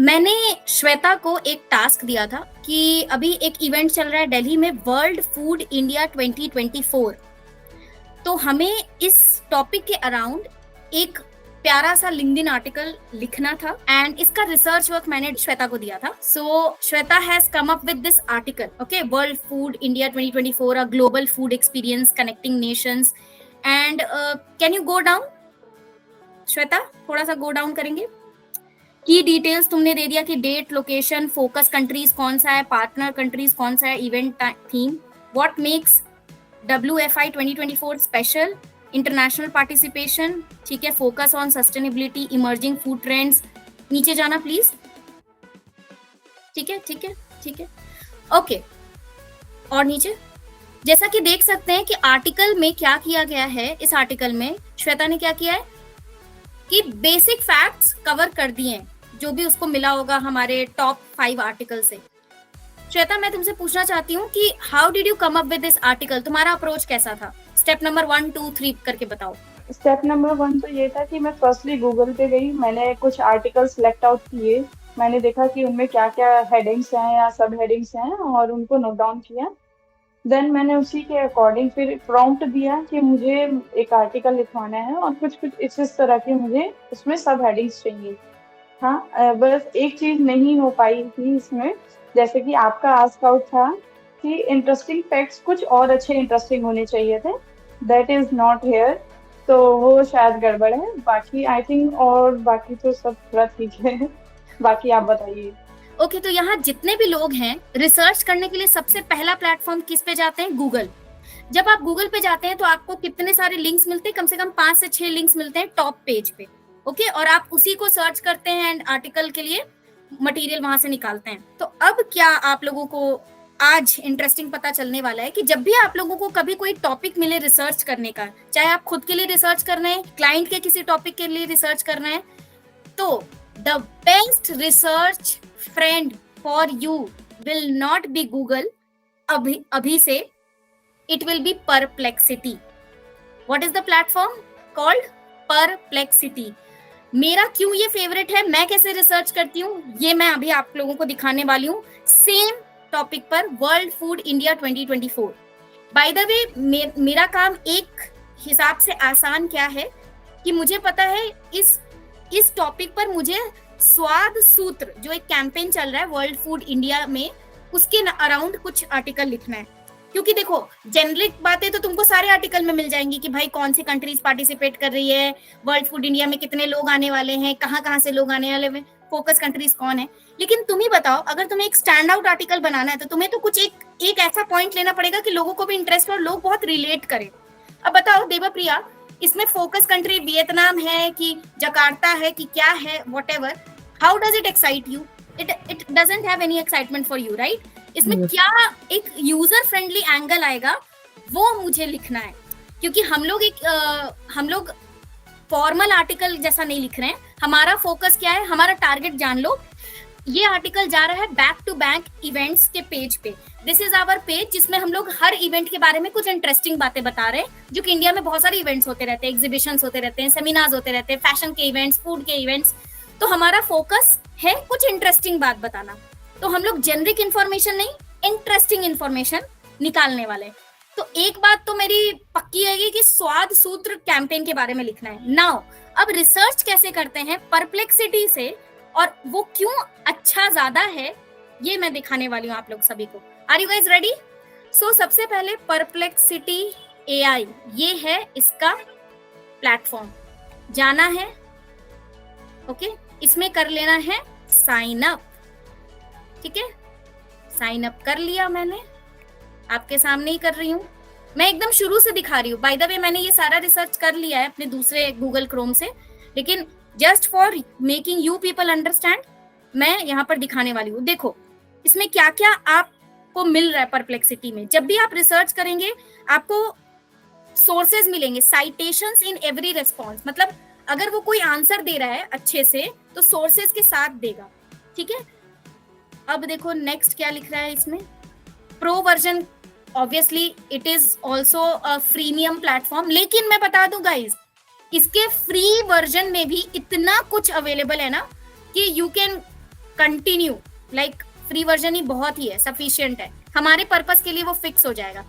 मैंने श्वेता को एक टास्क दिया था कि अभी एक इवेंट चल रहा है दिल्ली में, वर्ल्ड फूड इंडिया 2024। तो हमें इस टॉपिक के अराउंड एक प्यारा सा लिंक्डइन आर्टिकल लिखना था एंड इसका रिसर्च वर्क मैंने श्वेता को दिया था। So Shweta has come up with this article, okay, world food India 2024, a global food experience connecting nations. And can you go down Shweta, थोड़ा सा गो डाउन करेंगे। की डिटेल्स तुमने दे दिया कि डेट, लोकेशन, फोकस कंट्रीज कौन सा है, पार्टनर कंट्रीज कौन सा है, event theme, what makes WFI 2024 special, international participation, ठीक है, focus on sustainability, emerging food trends. नीचे जाना प्लीज। ठीक है ठीक है ठीक है, ओके। और नीचे जैसा कि देख सकते हैं कि आर्टिकल में क्या किया गया है, इस आर्टिकल में श्वेता ने क्या किया है कि बेसिक फैक्ट्स कवर कर दिए हैं जो भी उसको मिला होगा हमारे टॉप 5 आर्टिकल से। श्वेता, मैं तुमसे पूछना चाहती हूँ कि how did you come up with this article, तुम्हारा अप्रोच कैसा था? स्टेप नंबर 1, 2, 3 करके बताओ। स्टेप नंबर 1 तो ये था कि मैं फर्स्टली गूगल पे गई, मैंने कुछ आर्टिकल सेलेक्ट आउट किए, मैंने देखा कि उनमें क्या क्या हेडिंग्स हैं या सब हेडिंग्स हैं और उनको नोट डाउन किया। देन मैंने उसी के अकॉर्डिंग फिर प्रॉम्प्ट दिया कि मुझे एक आर्टिकल लिखवाना है और कुछ कुछ इस तरह के मुझे उसमें सब हेडिंग्स चाहिए। हाँ, बस एक चीज नहीं हो पाई थी इसमें, जैसे कि आपका आस्क आउट था कि इंटरेस्टिंग फैक्ट्स कुछ और अच्छे इंटरेस्टिंग होने चाहिए थे, दैट इज नॉट हेयर, तो वो शायद गड़बड़ है। बाकी आई थिंक और बाकी तो सब पूरा ठीक है। बाकी आप बताइए। ओके, तो यहाँ जितने भी लोग हैं रिसर्च करने के लिए सबसे पहला प्लेटफॉर्म किस पे जाते हैं? गूगल। जब आप गूगल पे जाते हैं तो आपको कितने सारे लिंक्स मिलते हैं? कम से कम 5 से 6 लिंक्स मिलते हैं टॉप पेज पे, ओके, और आप उसी को सर्च करते हैं एंड आर्टिकल के लिए मटेरियल वहां से निकालते हैं। तो अब क्या आप लोगों को आज इंटरेस्टिंग पता चलने वाला है कि जब भी आप लोगों को कभी कोई टॉपिक मिले रिसर्च करने का, चाहे आप खुद के लिए रिसर्च कर रहे हैं, क्लाइंट के किसी टॉपिक के लिए रिसर्च कर रहे हैं, तो the best research friend for you will not be Google. अभी से it will be Perplexity. What is the platform called? Perplexity. मेरा क्यों ये फेवरेट है, मैं कैसे रिसर्च करती हूँ, ये मैं अभी आप लोगों को दिखाने वाली हूँ सेम टॉपिक पर, world food India 2024। By the way मेरा काम एक हिसाब से आसान क्या है कि मुझे पता है इस टॉपिक पर मुझे स्वाद सूत्र, जो एक कैंपेन चल रहा है वर्ल्ड फूड इंडिया में, उसके अराउंड कुछ आर्टिकल लिखना है। क्योंकि देखो, जेनरिक बातें तो तुमको सारे आर्टिकल में मिल जाएंगी कि भाई कौन सी कंट्रीज पार्टिसिपेट कर रही है, वर्ल्ड फूड इंडिया में कितने लोग आने वाले हैं, कहाँ से लोग आने वाले हैं, फोकस कंट्रीज कौन है। लेकिन तुम ही बताओ, अगर तुम्हें एक स्टैंड आउट आर्टिकल बनाना है तो तुम्हें तो कुछ एक ऐसा पॉइंट लेना पड़ेगा कि लोगों को भी इंटरेस्ट हो और लोग बहुत रिलेट करें। अब बताओ देवप्रिया, इसमें फोकस कंट्री वियतनाम है कि जकार्ता है कि क्या है, what ever, how does it excite you? It doesn't have any excitement for you, right? इसमें क्या एक यूजर फ्रेंडली एंगल आएगा वो मुझे लिखना है, क्योंकि हम लोग फॉर्मल आर्टिकल जैसा नहीं लिख रहे हैं। हमारा फोकस क्या है, हमारा टारगेट जान लो। ये आर्टिकल जा रहा है बैक टू बैक इवेंट्स के पेज पे। दिस इज आवर पेज जिसमें हम लोग हर इवेंट के बारे में कुछ इंटरेस्टिंग बातें बता रहे हैं, जो कि इंडिया में बहुत सारे इवेंट्स होते रहते हैं, एग्जीबिशंस होते रहते हैं, सेमिनार्स होते रहते हैं, फैशन के इवेंट्स, फूड के इवेंट्स। तो हमारा फोकस है कुछ इंटरेस्टिंग बात बताना। तो हम लोग जेनरिक इंफॉर्मेशन नहीं, इंटरेस्टिंग इंफॉर्मेशन निकालने वाले। तो एक बात तो मेरी पक्की है कि स्वाद सूत्र कैंपेन के बारे में लिखना है। नाउ अब रिसर्च कैसे करते हैं परप्लेक्सिटी से, और वो क्यों अच्छा ज्यादा है, ये मैं दिखाने वाली हूँ आप लोग सभी को। Are you guys ready? So सबसे पहले परप्लेक्सिटी AI, ये है इसका प्लेटफॉर्म, जाना है, ओके, इसमें कर लेना है साइन अप। ठीक है, साइन अप कर लिया मैंने, आपके सामने ही कर रही हूँ, मैं एकदम शुरू से दिखा रही हूँ। बाय द वे मैंने ये सारा रिसर्च कर लिया है अपने दूसरे गूगल क्रोम से, लेकिन just for making you people understand मैं यहाँ पर दिखाने वाली हूँ। देखो इसमें क्या क्या आपको मिल रहा है परप्लेक्सिटी में। जब भी आप रिसर्च करेंगे आपको सोर्सेज मिलेंगे, साइटेशंस इन एवरी रेस्पॉन्स, मतलब अगर वो कोई आंसर दे रहा है अच्छे से तो सोर्सेज के साथ देगा। ठीक है, अब देखो नेक्स्ट क्या लिख रहा है इसमें। Pro version, obviously it is also a freemium platform, लेकिन मैं बता दूं गाइज, इसके फ्री वर्जन में भी इतना कुछ अवेलेबल है ना कि you can continue, like free version ही बहुत ही है, सफिशिएंट है हमारे पर्पस के लिए, वो फिक्स हो जाएगा।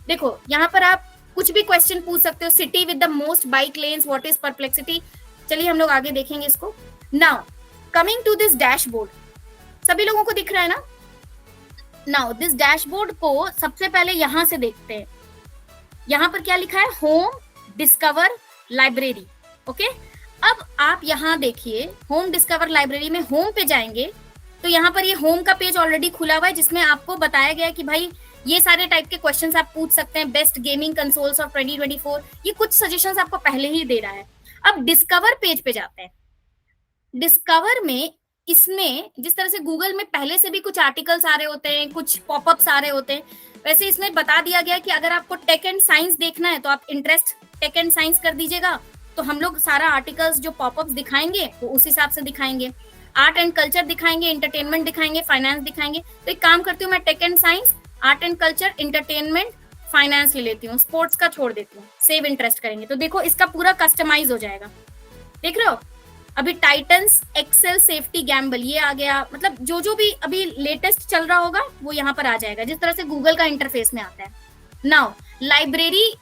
देखो यहाँ पर आप कुछ भी क्वेश्चन पूछ सकते हो, city with the most bike lanes, what is Perplexity. चलिए हम लोग आगे देखेंगे इसको। Now coming to this dashboard, सभी लोगों को दिख रहा है ना? नाउ दिस डैशबोर्ड को सबसे पहले यहां से देखते हैं। यहाँ पर क्या लिखा है? Home, discover, library. ओके, अब आप यहाँ देखिए, होम, डिस्कवर, लाइब्रेरी में होम पे जाएंगे तो यहाँ पर ये होम का पेज ऑलरेडी खुला हुआ है, जिसमें आपको बताया गया है कि भाई ये सारे टाइप के क्वेश्चंस आप पूछ सकते हैं, बेस्ट गेमिंग कंसोल्स ऑफ 2024, ये कुछ सजेशंस आपको पहले ही दे रहा है। अब डिस्कवर पेज पे जाते हैं। डिस्कवर में इसमें जिस तरह से गूगल में पहले से भी कुछ आर्टिकल्स आ रहे होते हैं, कुछ पॉपअप्स आ रहे होते हैं, वैसे इसमें बता दिया गया कि अगर आपको टेक एंड साइंस देखना है तो आप इंटरेस्ट टेक एंड साइंस कर दीजिएगा, तो हम लोग सारा आर्टिकल्स जो पॉपअप्स दिखाएंगे वो उस हिसाब से दिखाएंगे। आर्ट एंड कल्चर दिखाएंगे, इंटरटेनमेंट दिखाएंगे, फाइनेंस दिखाएंगे। तो एक काम करती हूँ मैं, tech and science, art and culture, entertainment, finance ले लेती हूँ, स्पोर्ट्स का छोड़ देती हूँ, सेव इंटरेस्ट करेंगे। तो देखो इसका पूरा कस्टमाइज हो जाएगा, देख रहे हो? अभी टाइटन्स, एक्सेल, सेफ्टी, गैम्बल, ये आ गया। मतलब जो जो भी अभी लेटेस्ट चल रहा होगा वो यहाँ पर आ जाएगा, जिस तरह से गूगल का इंटरफेस में आता है। नाउ लाइब्रेरी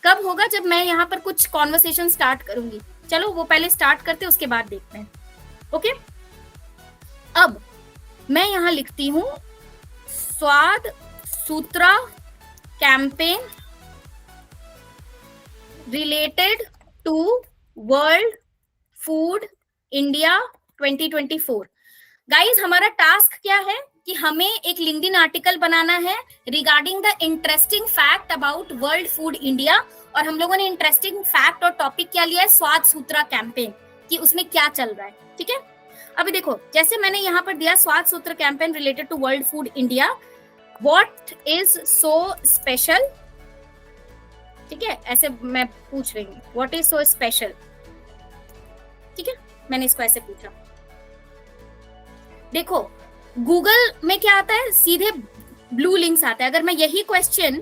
कब होगा? जब मैं यहाँ पर कुछ कॉन्वर्सेशन स्टार्ट करूंगी। चलो वो पहले स्टार्ट करते, उसके बाद देखते हैं। ओके, अब मैं यहाँ लिखती हूँ Swad Sutra campaign related to world food India 2024। Guys हमारा टास्क क्या है कि हमें एक लिंक्डइन आर्टिकल बनाना है regarding the interesting fact about world food India, और हम लोगों ने इंटरेस्टिंग फैक्ट और टॉपिक क्या लिया है? स्वाद सूत्रा कैंपेन, कि उसमें क्या चल रहा है। ठीक है, अभी देखो जैसे मैंने यहाँ पर दिया Swad Sutra campaign related to world food India, what is so special. ठीक है, ऐसे मैं पूछ रही हूँ व्हाट इज सो स्पेशल। ठीक है, मैंने इसको ऐसे पूछा। देखो गूगल में क्या आता है? सीधे ब्लू लिंक्स आता है। अगर मैं यही क्वेश्चन,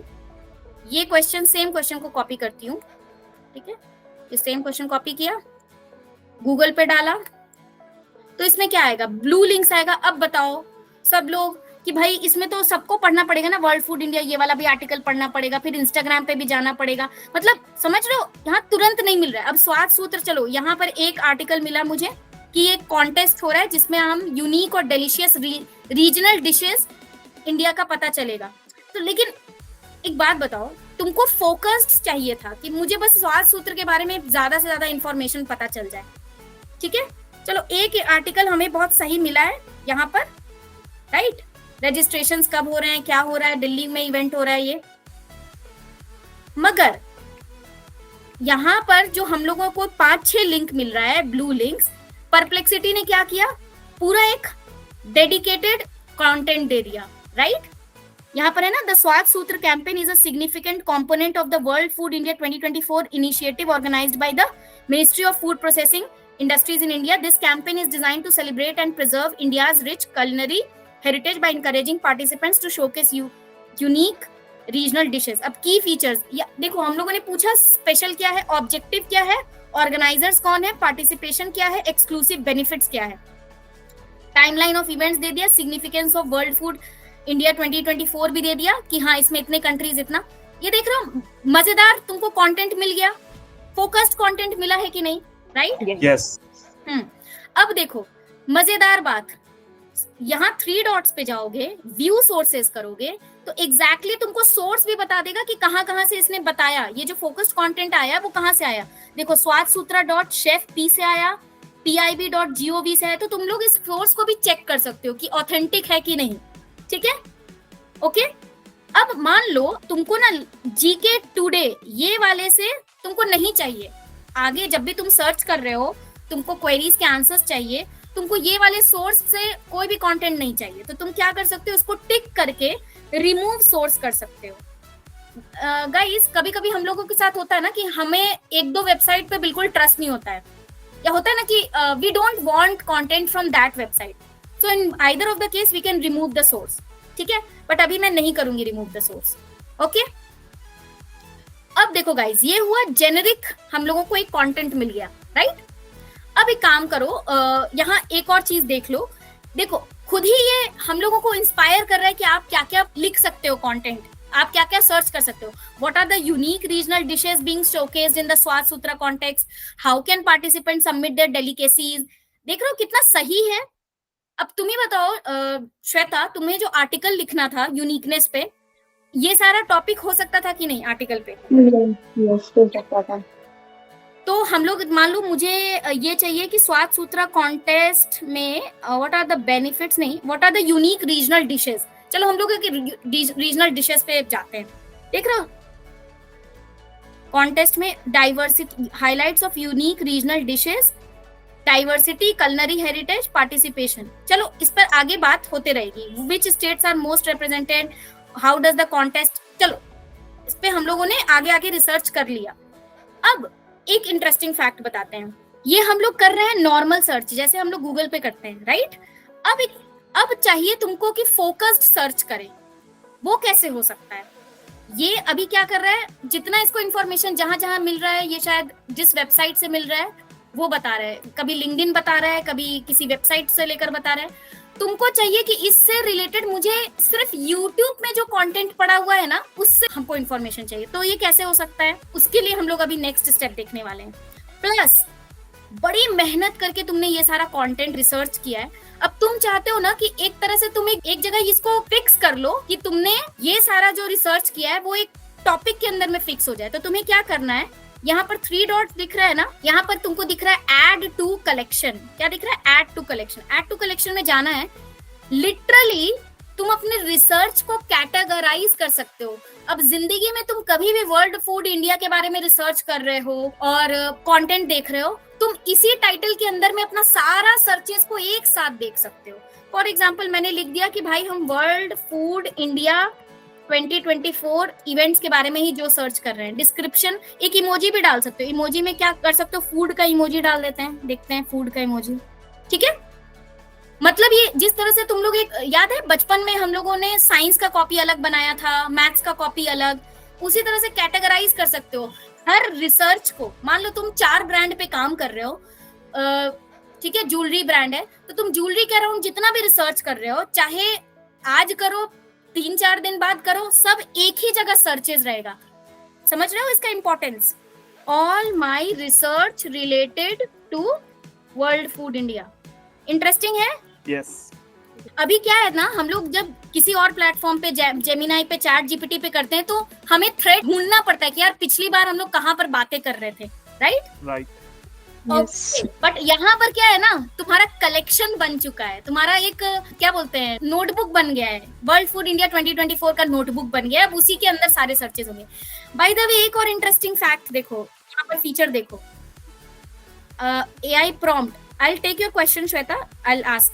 ये क्वेश्चन, सेम क्वेश्चन को कॉपी करती हूँ, ठीक है, ये सेम क्वेश्चन कॉपी किया, गूगल पे डाला, तो इसमें क्या आएगा? ब्लू लिंक्स आएगा। अब बताओ सब लोग कि भाई इसमें तो सबको पढ़ना पड़ेगा ना, वर्ल्ड फूड इंडिया ये वाला भी आर्टिकल पढ़ना पड़ेगा, फिर इंस्टाग्राम पे भी जाना पड़ेगा। मतलब समझ रहे हो, यहाँ तुरंत नहीं मिल रहा है। अब स्वाद सूत्र, चलो यहाँ पर एक आर्टिकल मिला मुझे कि एक कॉन्टेस्ट हो रहा है जिसमें हम यूनिक और डिलीशियस रीजनल डिशेस इंडिया का पता चलेगा। तो लेकिन एक बात बताओ, तुमको फोकस्ड चाहिए था कि मुझे बस स्वाद सूत्र के बारे में ज्यादा से ज्यादा इंफॉर्मेशन पता चल जाए। ठीक है, चलो एक आर्टिकल हमें बहुत सही मिला है यहाँ पर, राइट? रजिस्ट्रेशंस कब हो रहे हैं, क्या हो रहा है, दिल्ली में इवेंट हो रहा है ये। मगर यहाँ पर जो हम लोगों को 5-6 लिंक मिल रहा है, ब्लू लिंक्स, परप्लेक्सिटी ने क्या किया? पूरा एक डेडिकेटेड कंटेंट दे दिया, राइट? यहाँ पर है ना, the Swad Sutra campaign is a significant component of the World food India 2024 initiative organised by the ministry of food processing industries in India. This campaign is designed to celebrate and preserve India's rich culinary heritage by encouraging participants to showcase unique regional dishes. अब की features देखो, हम लोगों ने पूछा special क्या है, objective क्या है, ऑर्गेनाइजर्स कौन है, पार्टिसिपेशन क्या है, एक्सक्लूसिव बेनिफिट्स क्या है, टाइमलाइन ऑफ इवेंट्स दे दिया, significance of world food India 2024 भी दे दिया कि हाँ इसमें इतने कंट्रीज इतना। ये देख रहे हो, मजेदार तुमको कंटेंट मिल गया, फोकस्ड कंटेंट मिला है कि नहीं, राइट? यस। अब देखो मजेदार बात, यहाँ 3 डॉट्स पे जाओगे, व्यू सोर्सेज करोगे तो एग्जैक्टली तुमको सोर्स भी बता देगा कि कहाँ कहाँ से इसने बताया, ये जो फोकस्ड कंटेंट आया वो कहाँ से आया। देखो स्वाद सूत्रा .chef से आया, pib.gov से आया, तो तुम लोग इस सोर्स को भी चेक कर सकते हो कि ऑथेंटिक है कि नहीं। ठीक है, ओके। अब मान लो तुमको ना जीके टुडे ये वाले से तुमको नहीं चाहिए, आगे जब भी तुम सर्च कर रहे हो तुमको क्वेरीज के आंसर्स चाहिए, तुमको ये वाले सोर्स से कोई भी कंटेंट नहीं चाहिए, तो तुम क्या कर सकते हो, उसको टिक करके रिमूव सोर्स कर सकते हो। गाइस कभी कभी हम लोगों के साथ होता है ना कि हमें 1-2 वेबसाइट पे बिल्कुल ट्रस्ट नहीं होता है, या होता है ना कि we don't want content from that website, so in either of the case we can remove the source. ठीक है, बट अभी मैं नहीं करूंगी रिमूव द सोर्स। ओके, अब देखो गाइस, ये हुआ जेनेरिक, हम लोगों को एक कंटेंट मिल गया, राइट? अब एक काम करो, यहाँ एक और चीज देख लो देखो खुद ही ये हम लोगों को इंस्पायर कर रहा है कि आप क्या क्या लिख सकते हो कंटेंट, आप क्या क्या सर्च कर सकते हो. What are the unique regional dishes being showcased in the Swad Sutra context, how can participant submit their delicacies. देख रहे हो कितना सही है. अब तुम ही बताओ श्वेता, तुम्हें जो आर्टिकल लिखना था यूनिकनेस पे, ये सारा टॉपिक हो सकता था कि नहीं आर्टिकल पे? यस, हो सकता था. तो हम लोग मान लो मुझे ये चाहिए कि स्वाद सूत्रा कॉन्टेस्ट में व्हाट आर द बेनिफिट्स, नहीं what are the unique regional dishes. चलो हम लोग रीजनल डिशेस पे जाते हैं. देख रहे हो कॉन्टेस्ट में diversity, highlights of unique regional dishes, diversity, culinary heritage, participation. चलो इस पर आगे बात होते रहेगी. Which states are most represented, how does the contest. चलो इस पे हम लोगों ने आगे आगे रिसर्च कर लिया. अब एक इंटरेस्टिंग फैक्ट बताते हैं. ये हम लोग कर रहे हैं नॉर्मल सर्च, जैसे हम लोग गूगल पे करते हैं, राइट. अब चाहिए तुमको कि फोकस्ड सर्च करें. वो कैसे हो सकता है? ये अभी क्या कर रहा है, जितना इसको इंफॉर्मेशन जहां जहां मिल रहा है, ये शायद जिस वेबसाइट से मिल रहा है वो बता रहा है. कभी लिंक्डइन बता रहा है, कभी किसी वेबसाइट से लेकर बता रहा है. तुमको चाहिए कि इससे रिलेटेड मुझे सिर्फ यूट्यूब में जो कंटेंट पड़ा हुआ है ना, उससे हमको इन्फॉर्मेशन चाहिए. तो ये कैसे हो सकता है, उसके लिए हम लोग अभी नेक्स्ट स्टेप देखने वाले हैं. प्लस बड़ी मेहनत करके तुमने ये सारा कंटेंट रिसर्च किया है. अब तुम चाहते हो ना कि एक तरह से तुम एक जगह इसको फिक्स कर लो कि तुमने ये सारा जो रिसर्च किया है वो एक टॉपिक के अंदर में फिक्स हो जाए. तो तुम्हें क्या करना है, यहाँ पर 3 डॉट दिख रहा है ना, यहाँ पर तुमको दिख रहा है ऐड टू कलेक्शन. क्या दिख रहा है? Add to collection. Add to collection में जाना है. लिटरली तुम अपने रिसर्च को कैटेगराइज कर सकते हो. अब जिंदगी में तुम कभी भी वर्ल्ड फूड इंडिया के बारे में रिसर्च कर रहे हो और कंटेंट देख रहे हो, तुम इसी टाइटल के अंदर में अपना सारा सर्चेस को एक साथ देख सकते हो. फॉर एग्जाम्पल मैंने लिख दिया कि भाई हम वर्ल्ड फूड इंडिया 2024 इवेंट्स के बारे में ही जो सर्च कर रहे हैं. डिस्क्रिप्शन एक इमोजी भी डाल सकते हो. इमोजी में क्या कर सकते हो, फूड का इमोजी डाल देते हैं, देखते हैं फूड का इमोजी. ठीक है, मतलब ये जिस तरह से तुम लोग, एक याद है बचपन में हम लोगों ने साइंस का कॉपी अलग बनाया था, मैथ्स का कॉपी अलग, उसी तरह से कैटेगराइज कर सकते हो हर रिसर्च को. मान लो तुम 4 ब्रांड पे काम कर रहे हो, ठीक है, ज्वेलरी ब्रांड है, तो तुम ज्वेलरी के अराउंड जितना भी रिसर्च कर रहे हो, चाहे आज करो 3-4 दिन बाद करो, सब एक ही जगह सर्चेस रहेगा. समझ रहे हो इसका importance? All my research related to world food India. Interesting है. यस. अभी क्या है ना, हम लोग जब किसी और प्लेटफॉर्म पे जेमिनाई पे, चैट जीपीटी पे करते हैं, तो हमें थ्रेड ढूंढना पड़ता है कि यार पिछली बार हम लोग कहाँ पर बातें कर रहे थे, राइट. बट यहाँ पर क्या है ना, तुम्हारा कलेक्शन बन चुका है, तुम्हारा एक क्या बोलते हैं, नोटबुक बन गया है. वर्ल्ड फूड इंडिया 2024 का नोटबुक बन गया है. अब उसी के अंदर सारे सर्चेस होंगे. बाय द वे एक और इंटरेस्टिंग फैक्ट देखो, यहाँ पर फीचर देखो, AI prompt. I'll take your question Shweta, I'll ask.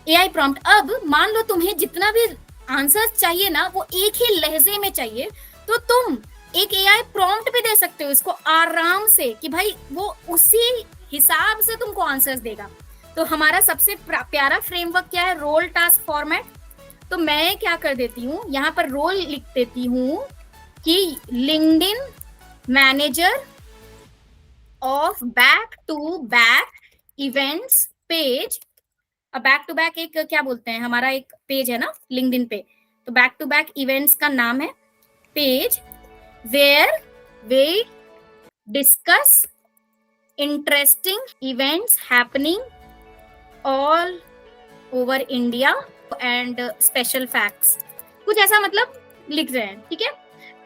AI prompt. अब मान लो तुम्हें जितना भी आंसर चाहिए ना वो एक ही लहजे में चाहिए, तो तुम एक AI प्रॉम्प्ट भी दे सकते हो इसको आराम से कि भाई वो उसी हिसाब से तुमको आंसर्स देगा. तो हमारा सबसे प्यारा फ्रेमवर्क क्या है, रोल टास्क फॉर्मेट. तो मैं क्या कर देती हूँ, यहाँ पर रोल लिख देती हूँ कि LinkedIn manager of back to back events page. अब बैक टू बैक एक क्या बोलते हैं, हमारा एक पेज है ना लिंक्डइन पे, तो बैक टू बैक इवेंट्स का नाम है page, where we discuss interesting events happening all over India and special facts. कुछ ऐसा मतलब लिख रहे हैं. ठीक है,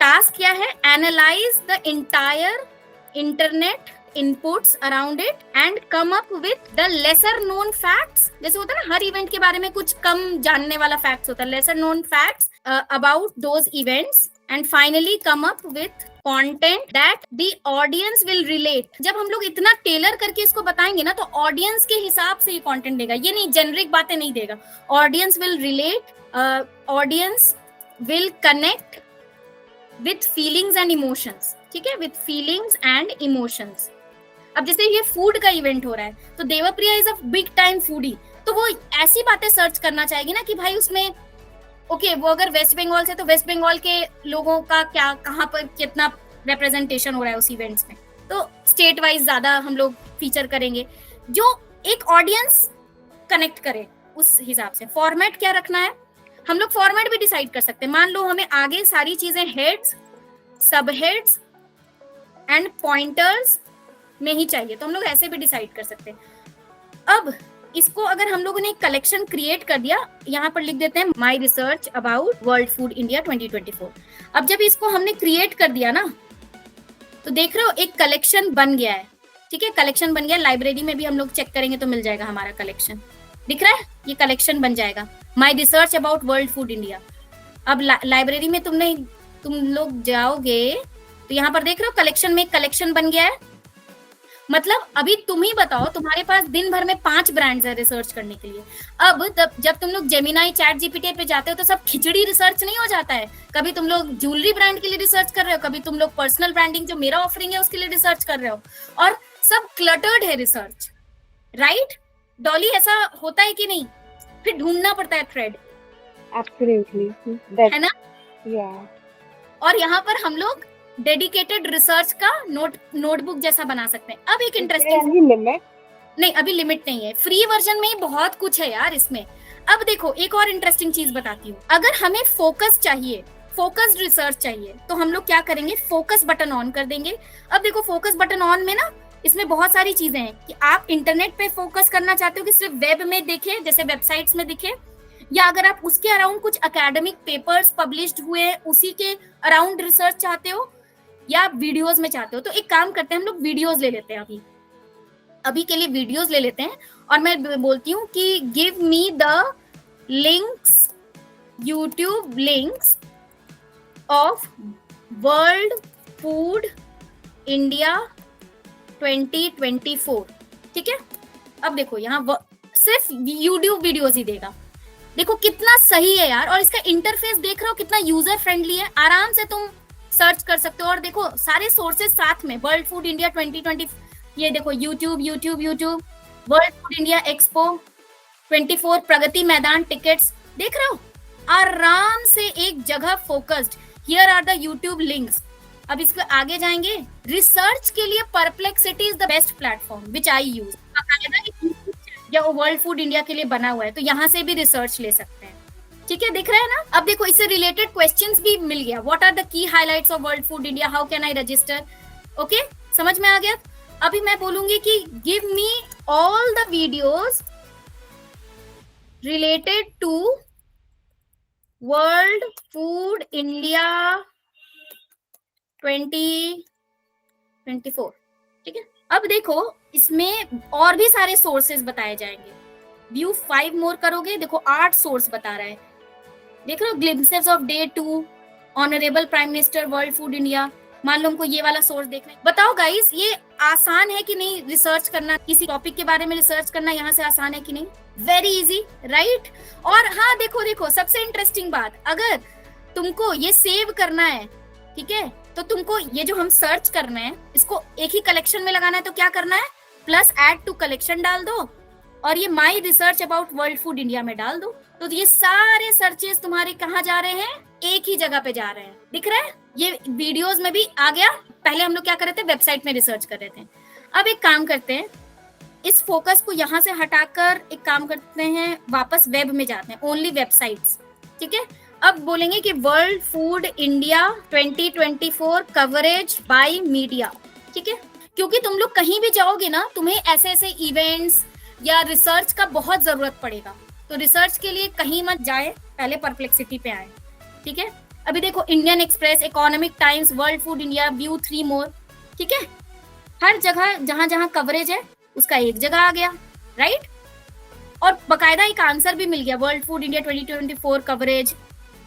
टास्क क्या है, analyse the entire internet inputs around it and come up with the lesser known facts. जैसे होता है ना हर इवेंट के बारे में कुछ कम जानने वाला फैक्ट्स होता है, lesser known facts about those events and finally come up with content that the audience will relate. जब हम लोग इतना टेलर करके इसको बताएंगे ना, तो ऑडियंस के हिसाब से ये कंटेंट देगा, ये नहीं जेनरिक बातें नहीं देगा. Audience will relate, audience will connect with feelings and emotions. ठीक है, विथ फीलिंग्स एंड इमोशंस. अब जैसे ये फूड का इवेंट हो रहा है, तो Devpriya is a big time foodie, तो वो ऐसी बातें सर्च करना चाहेगी ना कि भाई उसमें ओके, वो अगर वेस्ट बंगाल से, तो वेस्ट बंगाल के लोगों का क्या, कहाँ पर कितना रिप्रेजेंटेशन हो रहा है उस इवेंट्स में, तो स्टेट वाइज ज्यादा हम लोग फीचर करेंगे, जो एक ऑडियंस कनेक्ट करे उस हिसाब से। फॉर्मेट क्या रखना है, हम लोग फॉर्मेट भी डिसाइड कर सकते हैं। मान लो हमें आगे सारी चीजें heads, sub heads and pointers में ही चाहिए, तो हम लोग ऐसे भी डिसाइड कर सकते हैं। अब इसको अगर हम लोगों ने कलेक्शन क्रिएट कर दिया, यहाँ पर लिख देते हैं my research about world food India 2024। अब जब इसको हमने क्रिएट कर दिया ना, तो देख रहे हो एक कलेक्शन बन गया है। ठीक है, कलेक्शन बन गया। लाइब्रेरी में भी हम लोग चेक करेंगे तो मिल जाएगा हमारा कलेक्शन, दिख रहा है, ये कलेक्शन बन जाएगा my research about world food India. अब लाइब्रेरी में तुम लोग जाओगे तो यहाँ पर देख रहे हो कलेक्शन में एक कलेक्शन बन गया है। मतलब अभी तुम ही बताओ, तुम्हारे पास दिन भर में 5 ब्रांड्स है रिसर्च करने के लिए। अब जब तुम लोग जेमिनाई, चैट जीपीटी पे जाते हो तो सब खिचड़ी रिसर्च नहीं हो जाता है। कभी तुम लोग ज्वेलरी ब्रांड के लिए रिसर्च कर रहे हो, कभी तुम लोग पर्सनल ब्रांडिंग जो मेरा ऑफरिंग है उसके लिए रिसर्च कर रहे हो, और सब क्लटर्ड है रिसर्च, राइट डॉली? ऐसा होता है कि नहीं? फिर ढूंढना पड़ता है थ्रेड, एब्सोल्युटली, है ना? और यहाँ पर हम लोग डेडिकेटेड रिसर्च का नोटबुक जैसा बना सकते हैं। अब एक इंटरेस्टिंग लिमिट नहीं, अभी लिमिट नहीं है, फ्री वर्जन में बहुत कुछ है यार इसमें। अब देखो एक और इंटरेस्टिंग चीज बताती हूँ, अगर हमें फोकस चाहिए, फोकस्ड रिसर्च चाहिए, तो हम लोग क्या करेंगे, फोकस बटन ऑन कर देंगे। अब देखो फोकस बटन ऑन में ना, इसमें बहुत सारी चीजें हैं कि आप इंटरनेट पे फोकस करना चाहते हो कि सिर्फ वेब में दिखे, जैसे वेबसाइट्स में दिखे, या अगर आप उसके अराउंड कुछ एकेडमिक पेपर्स पब्लिश्ड हुए हैं उसी के अराउंड रिसर्च चाहते हो, या वीडियोस में चाहते हो। तो एक काम करते हैं, हम लोग वीडियोस ले लेते हैं, अभी के लिए वीडियोस ले लेते हैं। और मैं बोलती हूँ कि give me the links, YouTube links of world food India 2024। ठीक है, अब देखो यहाँ सिर्फ यूट्यूब वीडियोस ही देगा। देखो कितना सही है यार, और इसका इंटरफेस देख रहे हो कितना यूजर फ्रेंडली है, आराम से तुम सर्च कर सकते हो। और देखो सारे सोर्सेज साथ में, वर्ल्ड फूड इंडिया 2020, ये देखो YouTube, world food India expo 24, Pragati Maidan tickets, देख रहे हो आराम से एक जगह focused. Here are the YouTube links. अब इसके आगे जाएंगे, रिसर्च के लिए Perplexity is the best platform which I use. या वर्ल्ड फूड इंडिया के लिए बना हुआ है, तो यहाँ से भी रिसर्च ले सकते हैं। ठीक है, दिख रहा है ना? अब देखो इससे रिलेटेड क्वेश्चंस भी मिल गया, what are the key highlights of world food India, how can I register. Okay, समझ में आ गया? अभी मैं बोलूंगी कि give me all the videos related to world food India 2024। ठीक है, अब देखो इसमें और भी सारे सोर्सेज बताए जाएंगे। व्यू 5 मोर करोगे, देखो 8 सोर्स बता रहा है, देख रहे हो, glimpses of day 2, honourable prime minister, world food India. मान लो हमको ये वाला सोर्स देखना है। बताओ गाइस, ये आसान है कि नहीं रिसर्च करना, किसी टॉपिक के बारे में रिसर्च करना यहाँ से आसान है कि नहीं? Very easy, right? और हाँ देखो सबसे इंटरेस्टिंग बात, अगर तुमको ये सेव करना है, ठीक है, तो तुमको ये जो हम सर्च कर रहे हैं इसको एक ही कलेक्शन में लगाना है, तो क्या करना है, प्लस ऐड टू कलेक्शन डाल दो और ये my research about world food India में डाल दो। तो ये सारे सर्चेस तुम्हारे कहाँ जा रहे हैं, एक ही जगह पे जा रहे हैं। दिख रहा है? ये वीडियोस में भी आ गया। पहले हम लोग क्या कर रहे थे, वेबसाइट में रिसर्च कर रहे थे। अब एक काम करते हैं, इस फोकस को यहाँ से हटाकर एक काम करते हैं, वापस वेब में जाते हैं, ओनली वेबसाइट्स। ठीक है, अब बोलेंगे कि world food India 2024 coverage by media. ठीक है, क्योंकि तुम लोग कहीं भी जाओगे ना, तुम्हें ऐसे ऐसे इवेंट्स या रिसर्च का बहुत जरूरत पड़ेगा, तो रिसर्च के लिए कहीं मत जाए, पहले परप्लेक्सिटी पे आए। ठीक है, अभी देखो Indian express, economic times, world food India, view 3 मोर। ठीक है, हर जगह जहां जहां कवरेज है उसका एक जगह आ गया, राइट? और बकायदा एक आंसर भी मिल गया, world food India 2024 coverage,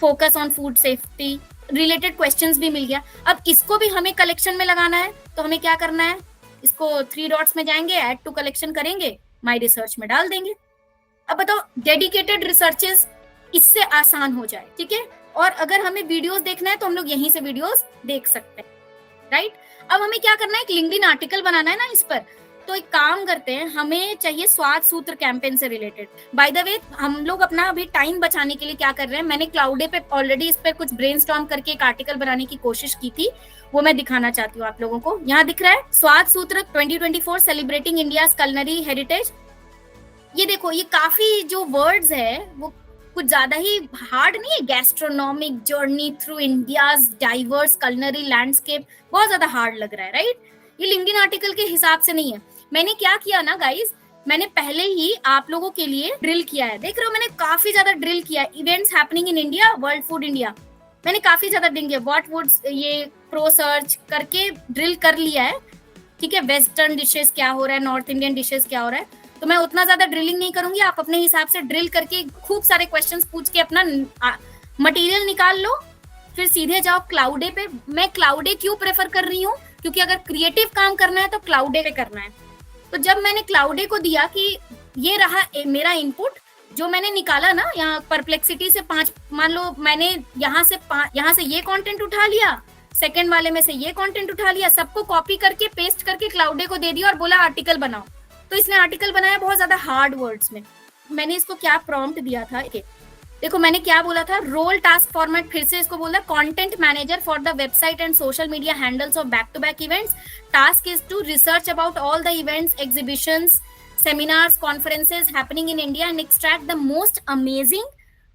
focus on food safety, related questions भी मिल गया। अब इसको भी हमें कलेक्शन में लगाना है, तो हमें क्या करना है, इसको 3 डॉट्स में जाएंगे, ऐड टू कलेक्शन करेंगे, माई रिसर्च में डाल देंगे। अब बताओ, डेडिकेटेड रिसर्चेस इससे आसान हो जाए। ठीक है, और अगर हमें वीडियोस देखना है तो हम लोग यहीं से वीडियोस देख सकते हैं, राइट? अब हमें क्या करना है, एक लिंक्डइन आर्टिकल बनाना है ना इस पर, तो एक काम करते हैं, हमें चाहिए स्वाद सूत्र कैंपेन से रिलेटेड। बाय द वे, हम लोग अपना अभी टाइम बचाने के लिए क्या कर रहे हैं, मैंने क्लाउडे पे ऑलरेडी इस पर कुछ ब्रेनस्टॉर्म करके एक आर्टिकल बनाने की कोशिश की थी, वो मैं दिखाना चाहती हूँ आप लोगों को। यहाँ दिख रहा है, स्वाद Sutra 2024 celebrating India's culinary heritage. ये देखो, ये काफी जो वर्ड्स है वो कुछ ज्यादा ही हार्ड नहीं है। Gastronomic journey through India's diverse culinary landscape, बहुत ज्यादा हार्ड लग रहा है, राइट? ये लिंक्डइन आर्टिकल के हिसाब से नहीं है। मैंने क्या किया ना गाइज, मैंने पहले ही आप लोगों के लिए ड्रिल किया है, देख रहे हो, मैंने काफी ज्यादा ड्रिल किया है। Events happening in India, world food India, मैंने काफी ज्यादा ड्रिल किया। व्हाट वुड, ये प्रो सर्च करके ड्रिल कर लिया है, ठीक है। वेस्टर्न डिशेस क्या हो रहा है, नॉर्थ इंडियन डिशेस क्या हो रहा है, तो मैं उतना ज्यादा ड्रिलिंग नहीं करूंगी। आप अपने हिसाब से ड्रिल करके खूब सारे क्वेश्चंस पूछ के अपना मटेरियल निकाल लो, फिर सीधे जाओ क्लाउडे पे। मैं क्लाउडे क्यों प्रेफर कर रही हूँ, क्योंकि अगर क्रिएटिव काम करना है तो क्लाउडे पे करना है। तो जब मैंने क्लाउडे को दिया कि ये रहा मेरा इनपुट, जो मैंने निकाला ना यहाँ परप्लेक्सिटी से 5, मान लो मैंने यहाँ से ये कंटेंट उठा लिया, सेकंड वाले में से ये कंटेंट उठा लिया, सबको कॉपी करके पेस्ट करके क्लाउडे को दे दिया और बोला आर्टिकल बनाओ। तो इसने आर्टिकल बनाया बहुत ज्यादा हार्ड वर्ड्स में। मैंने इसको क्या प्रॉम्प्ट दिया था, देखो मैंने क्या बोला था, रोल टास्क फॉर्मेट, फिर से इसको बोला, content manager for the website and social media handles of back to back events. Task is to research about all the events, exhibitions, seminars, conferences happening in India and extract the most amazing,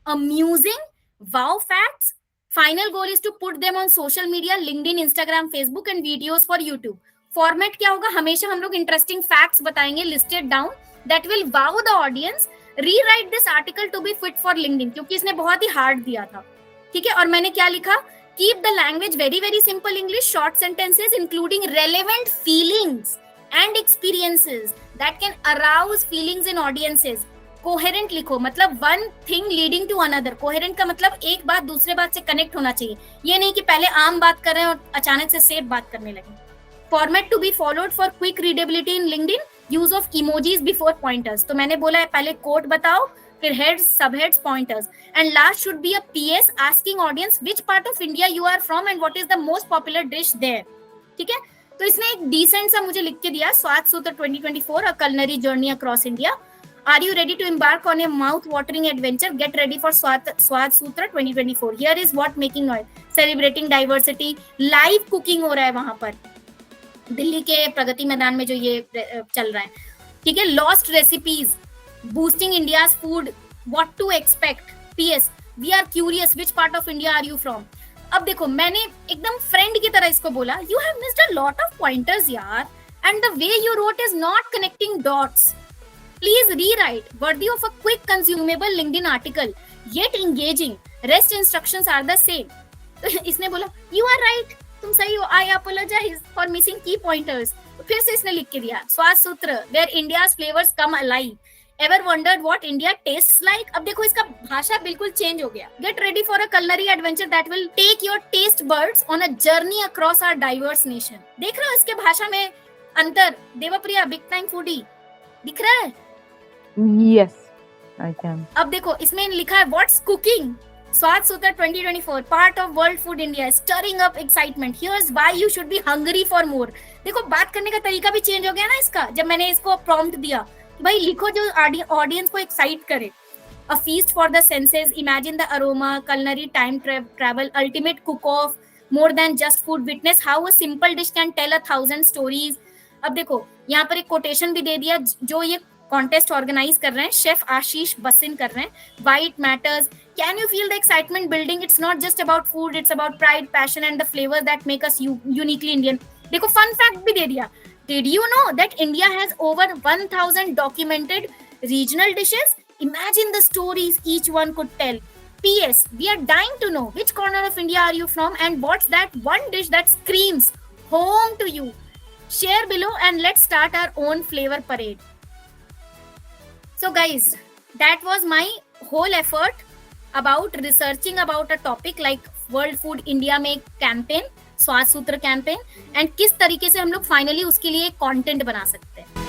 amusing, wow facts. Final goal is to put them on social media, LinkedIn, Instagram, Facebook and videos for YouTube. Format क्या होगा, हमेशा हम लोग interesting facts बताएंगे listed down that will wow the audience. Rewrite this article to be fit for LinkedIn, क्योंकि इसने बहुत ही hard दिया था, ठीक है। और मैंने क्या लिखा, keep the language very very simple English, short sentences including relevant feelings and experiences that can arouse feelings in audiences. Coherent लिखो, मतलब one thing leading to another. Coherent का मतलब एक बात दूसरे बात से कनेक्ट होना चाहिए, ये नहीं कि पहले आम बात कर रहे हैं और अचानक से सेफ बात करने लगे। Format to be followed for quick readability in LinkedIn, use of emojis before pointers. तो मैंने बोला है पहले कोड बताओ, फिर heads, sub heads, pointers, and last should be a PS asking audience which part of India you are from and what is the most popular dish there, ठीक है। तो इसने एक डिसेंट सा मुझे लिख के दिया, Swad Sutra 2024, a culinary journey across India. Are you ready to embark on a mouth watering adventure? Get ready for Swad Sutra 2024। Here is what making noise, celebrating diversity. Live cooking हो रहा है वहां पर, दिल्ली के प्रगति मैदान में जो ये चल रहा है, ठीक है। Lost recipes, boosting India's food, what to expect, PS we are curious, which part of India are you from. अब देखो मैंने एकदम फ्रेंड की तरह इसको बोला, you have missed a lot of pointers यार, and the way you wrote is not connecting dots. Please rewrite, worthy of a quick consumable LinkedIn article, yet engaging, rest instructions are the same. तो इसने बोला you are right, तुम सही हो, I apologise for missing key pointers. फिर से इसने लिख के दिया, Swad Sutra, where India's flavours come alive, ever wondered what India tastes like? अब देखो इसका भाषा बिल्कुल चेंज हो गया। Get ready for a culinary adventure that will take your taste buds on a journey across our diverse nation. देख रहे हो इसके भाषा में अंतर? देवप्रिया, बिग टाइम फूडी, दिख रहा है? Yes, I can. अब देखो इसमें लिखा है what's cooking? स्वाद Sutra 2024, part of World Food India, stirring up excitement. Here's why you should be hungry for more. देखो बात करने का तरीका भी चेंज हो गया ना इसका, जब मैंने इसको प्रॉम्प्ट दिया भाई लिखो जो ऑडियंस को एक्साइट करे। A feast for the senses, imagine the aroma, culinary time travel, ultimate cook off, more than just food, witness how a simple dish can tell 1,000 stories. अब देखो यहाँ पर एक कोटेशन भी दे दिया, जो ये कॉन्टेस्ट ऑर्गेनाइज कर रहे हैं शेफ आशीष बसिन कर रहे हैं, white matters, can you feel the excitement building, it's not just about food, it's about pride, passion and the flavour that make us uniquely Indian. देखो फन फैक्ट भी दे दिया, did you know that India has over 1,000 documented regional dishes? Imagine the stories each one could tell. P.S. We are dying to know which corner of India are you from and what's that one dish that screams home to you. Share below and let's start our own flavor parade. So guys, that was my whole effort about researching about a topic like World Food India में campaign, स्वाद Sutra campaign, and किस तरीके से हम लोग finally उसके लिए content बना सकते हैं।